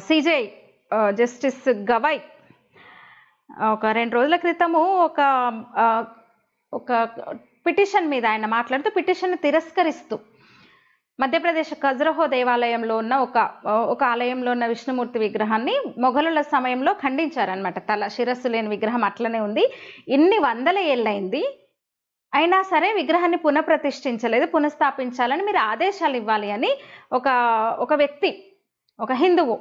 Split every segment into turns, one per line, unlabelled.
CJ justice Gavai ఒక 2 రోజుల క్రితము ఒక పిటిషన్ మీద ఆయన మాట్లాడుతూ పిటిషన్ తిరస్కరిస్తూ మధ్యప్రదేశ్ ఖజురహో దేవాలయంలో ఉన్న ఒక ఆలయంలో ఉన్న విష్ణుమూర్తి విగ్రహాన్ని మొఘలుల సమయంలో ఖండించారనమాట. శిరస్సు లేని విగ్రహం అట్లనే ఉంది, ఇన్ని వందల ఏళ్ళైంది, అయినా సరే విగ్రహాన్ని పునఃప్రతిష్ఠించలేదు, పునఃస్థాపించాలని మీరు ఆదేశాలు ఇవ్వాలి అని ఒక వ్యక్తి, ఒక హిందువు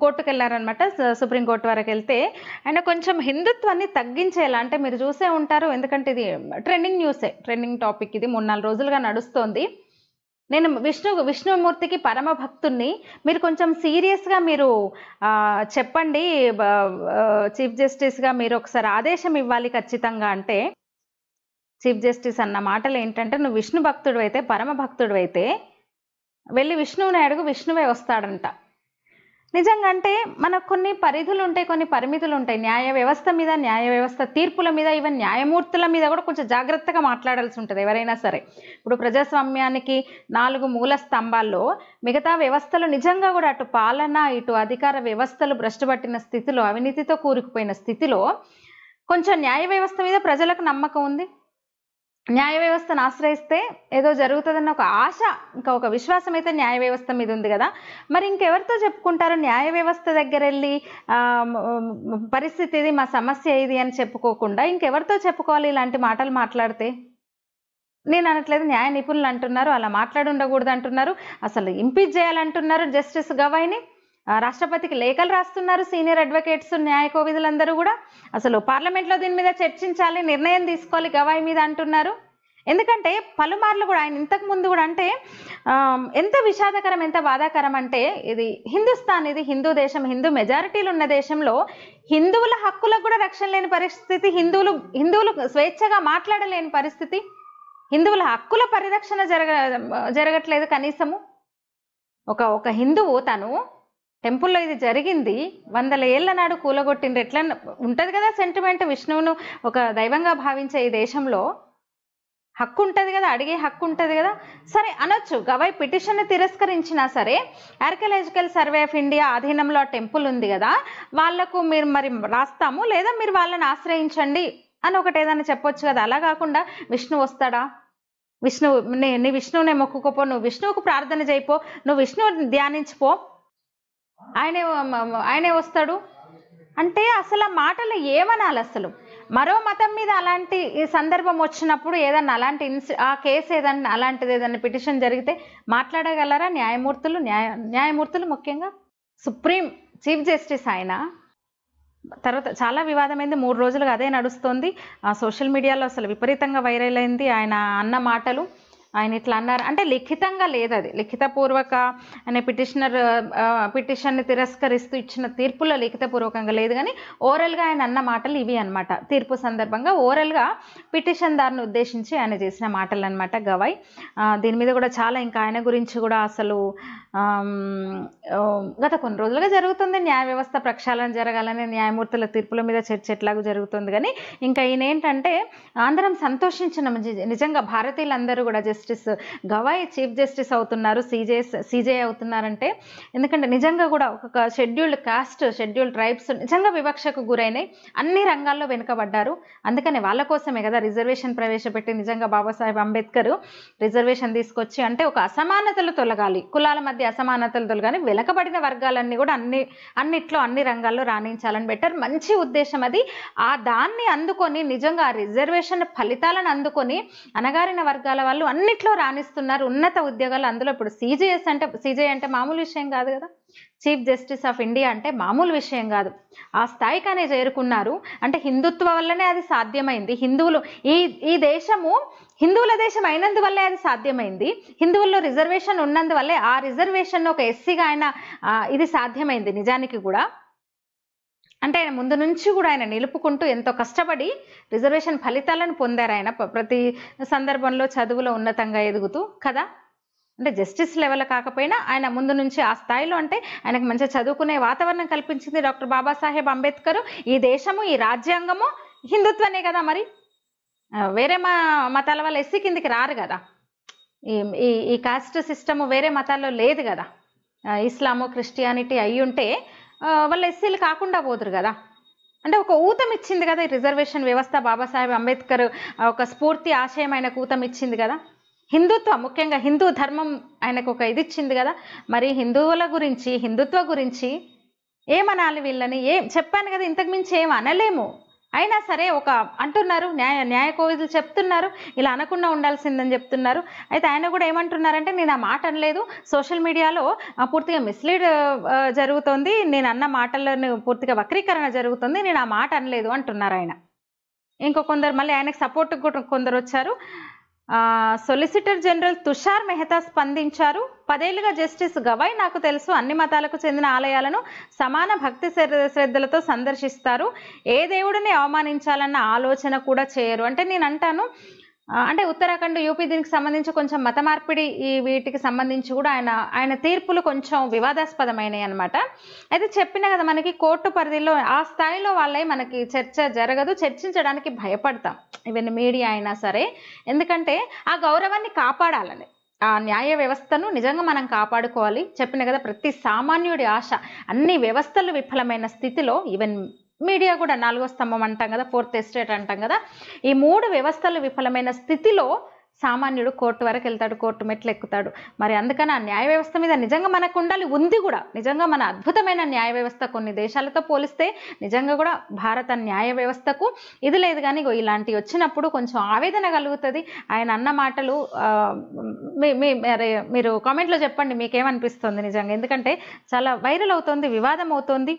కోర్టుకు వెళ్ళారనమాట. సుప్రీంకోర్టు వరకు వెళ్తే ఆయన కొంచెం హిందుత్వాన్ని తగ్గించేలా, అంటే మీరు చూసే ఉంటారు, ఎందుకంటే ఇది ట్రెండింగ్ న్యూసే, ట్రెండింగ్ టాపిక్, ఇది 3-4 రోజులుగా నడుస్తోంది. నేను విష్ణుమూర్తికి పరమ భక్తుణ్ణి, మీరు కొంచెం సీరియస్గా మీరు చెప్పండి, చీఫ్ జస్టిస్గా మీరు ఒకసారి ఆదేశం ఇవ్వాలి ఖచ్చితంగా అంటే, చీఫ్ జస్టిస్ అన్న మాటలు ఏంటంటే, నువ్వు విష్ణు భక్తుడు అయితే, పరమ భక్తుడు అయితే వెళ్ళి విష్ణువుని అడుగు, విష్ణువే వస్తాడంట. నిజంగా అంటే మనకు కొన్ని పరిధులు ఉంటాయి, కొన్ని పరిమితులు ఉంటాయి. న్యాయ వ్యవస్థ మీద, న్యాయ వ్యవస్థ తీర్పుల మీద, ఈవెన్ న్యాయమూర్తుల మీద కూడా కొంచెం జాగ్రత్తగా మాట్లాడాల్సి ఉంటుంది ఎవరైనా సరే. ఇప్పుడు ప్రజాస్వామ్యానికి 4 మూల స్తంభాల్లో మిగతా వ్యవస్థలు నిజంగా కూడా అటు పాలన, ఇటు అధికార వ్యవస్థలు భ్రష్టుపట్టిన స్థితిలో, అవినీతితో కూరుకుపోయిన స్థితిలో కొంచెం న్యాయ వ్యవస్థ మీద ప్రజలకు నమ్మకం ఉంది. న్యాయ వ్యవస్థను ఆశ్రయిస్తే ఏదో జరుగుతుందన్న ఒక ఆశ, ఇంకా ఒక విశ్వాసం అయితే న్యాయ వ్యవస్థ మీద ఉంది కదా. మరి ఇంకెవరితో చెప్పుకుంటారు? న్యాయ వ్యవస్థ దగ్గర వెళ్ళి పరిస్థితి ఇది, మా సమస్య ఇది అని చెప్పుకోకుండా ఇంకెవరితో చెప్పుకోవాలి ఇలాంటి మాటలు మాట్లాడితే? నేను అనట్లేదు, న్యాయ నిపుణులు అంటున్నారు, అలా మాట్లాడి ఉండకూడదు అంటున్నారు, అసలు ఇంపీచ్ చేయాలంటున్నారు జస్టిస్ గవాయ్ని, రాష్ట్రపతికి లేఖలు రాస్తున్నారు సీనియర్ అడ్వకేట్స్, న్యాయ కోవిదులందరూ కూడా. అసలు పార్లమెంట్లో దీని మీద చర్చించాలి, నిర్ణయం తీసుకోవాలి గవాయ్ మీద అంటున్నారు. ఎందుకంటే పలుమార్లు కూడా ఆయన ఇంతకు ముందు కూడా, అంటే ఎంత విషాదకరం, ఎంత బాధాకరం అంటే, ఇది హిందుస్థాన్, ఇది హిందూ దేశం, హిందూ మెజారిటీలు ఉన్న దేశంలో హిందువుల హక్కులకు కూడా రక్షణ లేని పరిస్థితి, హిందువులు స్వేచ్ఛగా మాట్లాడలేని పరిస్థితి, హిందువుల హక్కుల పరిరక్షణ జరగట్లేదు కనీసము. ఒక హిందువు తను టెంపుల్లో ఇది జరిగింది, 100 ఏళ్ల నాడు కూలగొట్టిండ్రు, ఎట్లా ఉంటుంది కదా సెంటిమెంట్. విష్ణువును ఒక దైవంగా భావించే ఈ దేశంలో హక్కు ఉంటుంది కదా, అడిగే హక్కు ఉంటుంది కదా. సరే అనొచ్చు, గవాయ్ పిటిషన్ని తిరస్కరించినా సరే ఆర్కియలాజికల్ సర్వే ఆఫ్ ఇండియా ఆధీనంలో ఆ టెంపుల్ ఉంది కదా, వాళ్లకు మీరు మరి రాస్తాము, లేదా మీరు వాళ్ళని ఆశ్రయించండి అని ఒకటి ఏదైనా చెప్పొచ్చు కదా. అలా కాకుండా విష్ణు వస్తాడా, నీ విష్ణువునే మొక్కుకోపో, నువ్వు విష్ణువుకు ప్రార్థన చేయిపో, నువ్వు విష్ణువు ధ్యానించిపో, ఆయనే వస్తాడు అంటే అసలు ఆ మాటలు ఏమనాలి? అసలు మరో మతం మీద అలాంటి సందర్భం వచ్చినప్పుడు ఏదన్నా అలాంటి ఆ కేసు ఏదన్నా అలాంటిది ఏదన్నా పిటిషన్ జరిగితే మాట్లాడగలరా న్యాయమూర్తులు? ముఖ్యంగా సుప్రీం చీఫ్ జస్టిస్ ఆయన. తర్వాత చాలా వివాదమైంది, 3 రోజులుగా అదే నడుస్తోంది. సోషల్ మీడియాలో అసలు విపరీతంగా వైరల్ అయింది ఆయన అన్న మాటలు. ఆయన ఇట్లా అన్నారు అంటే లిఖితంగా లేదు, అది లిఖితపూర్వక అనే పిటిషన్ని తిరస్కరిస్తూ ఇచ్చిన తీర్పులో లిఖితపూర్వకంగా లేదు, కానీ ఓరల్గా ఆయన అన్న మాటలు ఇవి అనమాట. తీర్పు సందర్భంగా ఓరల్గా పిటిషన్దారుని ఉద్దేశించి ఆయన చేసిన మాటలు అనమాట గవాయ్. దీని మీద కూడా చాలా, ఇంకా ఆయన గురించి కూడా అసలు గత కొన్ని రోజులుగా జరుగుతుంది న్యాయ వ్యవస్థ ప్రక్షాళన జరగాలని, న్యాయమూర్తుల తీర్పుల మీద చర్చ ఎట్లాగూ జరుగుతుంది. కానీ ఇంకా ఈయన ఏంటంటే అందరం సంతోషించిన, నిజంగా భారతీయులందరూ కూడా జస్టిస్ గవాయ్ చీఫ్ జస్టిస్ అవుతున్నారు, సీజే అవుతున్నారంటే, ఎందుకంటే నిజంగా కూడా ఒక షెడ్యూల్డ్ కాస్ట్, షెడ్యూల్డ్ ట్రైబ్స్ నిజంగా వివక్షకు గురైనాయి, అన్ని రంగాల్లో వెనుకబడ్డారు. అందుకని వాళ్ళ కోసమే కదా రిజర్వేషన్ ప్రవేశపెట్టి, నిజంగా బాబాసాహెబ్ అంబేద్కర్ రిజర్వేషన్ తీసుకొచ్చి, అంటే ఒక అసమానతలు తొలగాలి, కులాల మధ్య అసమానతలు తొలగాలి, వెనకబడిన వర్గాలన్నీ కూడా అన్నిట్లో అన్ని రంగాల్లో రాణించాలని బెటర్ మంచి ఉద్దేశం అది. దాన్ని అందుకొని నిజంగా రిజర్వేషన్ ఫలితాలను అందుకొని అణగారిన వర్గాల వాళ్ళు అన్నిట్లో రాణిస్తున్నారు, ఉన్నత ఉద్యోగాలు. అందులో ఇప్పుడు సీజే అంటే మామూలు విషయం కాదు కదా, చీఫ్ జస్టిస్ ఆఫ్ ఇండియా అంటే మామూలు విషయం కాదు. ఆ స్థాయికనే చేరుకున్నారు అంటే హిందుత్వ వల్లనే అది సాధ్యమైంది. ఈ దేశము హిందువుల దేశం అయినందువల్లే అది సాధ్యమైంది. హిందువుల్లో రిజర్వేషన్ ఉన్నందువల్లే ఆ రిజర్వేషన్ ఒక ఎస్సీగా ఆయన ఇది సాధ్యమైంది. నిజానికి కూడా అంటే ఆయన ముందు నుంచి కూడా ఆయన నిలుపుకుంటూ ఎంతో కష్టపడి రిజర్వేషన్ ఫలితాలను పొందారు. ఆయన ప్రతి సందర్భంలో చదువులో ఉన్నతంగా ఎదుగుతూ కదా, అంటే జస్టిస్ లెవెల్ కాకపోయినా ఆయన ముందు నుంచి ఆ స్థాయిలో, అంటే ఆయనకు మంచిగా చదువుకునే వాతావరణం కల్పించింది డాక్టర్ బాబాసాహెబ్ అంబేద్కర్. ఈ దేశము, ఈ రాజ్యాంగము హిందుత్వనే కదా, మరి వేరే మతాల వాళ్ళు ఎస్సీ కిందికి రారు కదా, ఈ కాస్ట్ సిస్టమ్ వేరే మతాల్లో లేదు కదా. ఇస్లాము క్రిస్టియానిటీ అయి ఉంటే వాళ్ళు ఎస్సీలు కాకుండా పోదురు కదా. అంటే ఒక ఊతం ఇచ్చింది కదా ఈ రిజర్వేషన్ వ్యవస్థ. బాబాసాహెబ్ అంబేద్కర్ ఒక స్ఫూర్తి ఆశయం ఆయనకు ఊతం ఇచ్చింది కదా. హిందుత్వం, ముఖ్యంగా హిందూ ధర్మం ఆయనకు ఒక ఇది ఇచ్చింది కదా. మరి హిందువుల గురించి, హిందుత్వ గురించి ఏమనాలి వీళ్ళని? చెప్పాను కదా, ఇంతకు మించి ఏం అనలేము. అయినా సరే ఒక అంటున్నారు, న్యాయ కోవిదులు చెప్తున్నారు ఇలా అనకుండా ఉండాల్సిందని చెప్తున్నారు. అయితే ఆయన కూడా ఏమంటున్నారంటే, నేను ఆ మాట అనలేదు, సోషల్ మీడియాలో పూర్తిగా మిస్లీడ్ జరుగుతోంది, నేను అన్న మాటలను పూర్తిగా వక్రీకరణ జరుగుతుంది, నేను ఆ మాట అనలేదు అంటున్నారు ఆయన. ఇంకో కొందరు మళ్ళీ ఆయనకు సపోర్ట్ కొందరు వచ్చారు. సొలిసిటర్ జనరల్ తుషార్ మెహతా స్పందించారు. 10 ఏళ్లుగా జస్టిస్ గవాయ్ నాకు తెలుసు అన్ని మతాలకు చెందిన ఆలయాలను సమాన భక్తి శ్రద్ధలతో సందర్శిస్తారు, ఏ దేవుడిని అవమానించాలన్న ఆలోచన కూడా చేయరు. అంటే నేను అంటాను, అంటే ఉత్తరాఖండ్, యూపీ దీనికి సంబంధించి కొంచెం మత మార్పిడి వీటికి సంబంధించి కూడా ఆయన తీర్పులు కొంచెం వివాదాస్పదమైనవి అనమాట. అయితే చెప్పిన కదా, మనకి కోర్టు పరిధిలో ఆ స్థాయిలో వాళ్ళే మనకి చర్చ జరగదు, చర్చించడానికి భయపడతాం ఈవెన్ మీడియా అయినా సరే. ఎందుకంటే ఆ గౌరవాన్ని కాపాడాలని, ఆ న్యాయ వ్యవస్థను నిజంగా మనం కాపాడుకోవాలి. చెప్పిన కదా, ప్రతి సామాన్యుడి ఆశ. అన్ని వ్యవస్థలు విఫలమైన స్థితిలో ఈవెన్ మీడియా కూడా 4వ స్తంభం అంటాం కదా, 4th ఎస్టేట్ అంటాం కదా, ఈ 3 వ్యవస్థలు విఫలమైన స్థితిలో సామాన్యుడు కోర్టు వరకు వెళ్తాడు, కోర్టు మెట్లు ఎక్కుతాడు. మరి అందుకని ఆ న్యాయ వ్యవస్థ మీద నిజంగా మనకు ఉండాలి, ఉంది కూడా. నిజంగా మన అద్భుతమైన న్యాయ వ్యవస్థ కొన్ని దేశాలతో పోలిస్తే నిజంగా కూడా భారత న్యాయ వ్యవస్థకు ఇది లేదు. కానీ ఇలాంటివి వచ్చినప్పుడు కొంచెం ఆవేదన కలుగుతుంది. ఆయన అన్న మాటలు మీరు కామెంట్లో చెప్పండి మీకేమనిపిస్తుంది నిజంగా. ఎందుకంటే చాలా వైరల్ అవుతుంది, వివాదం అవుతుంది.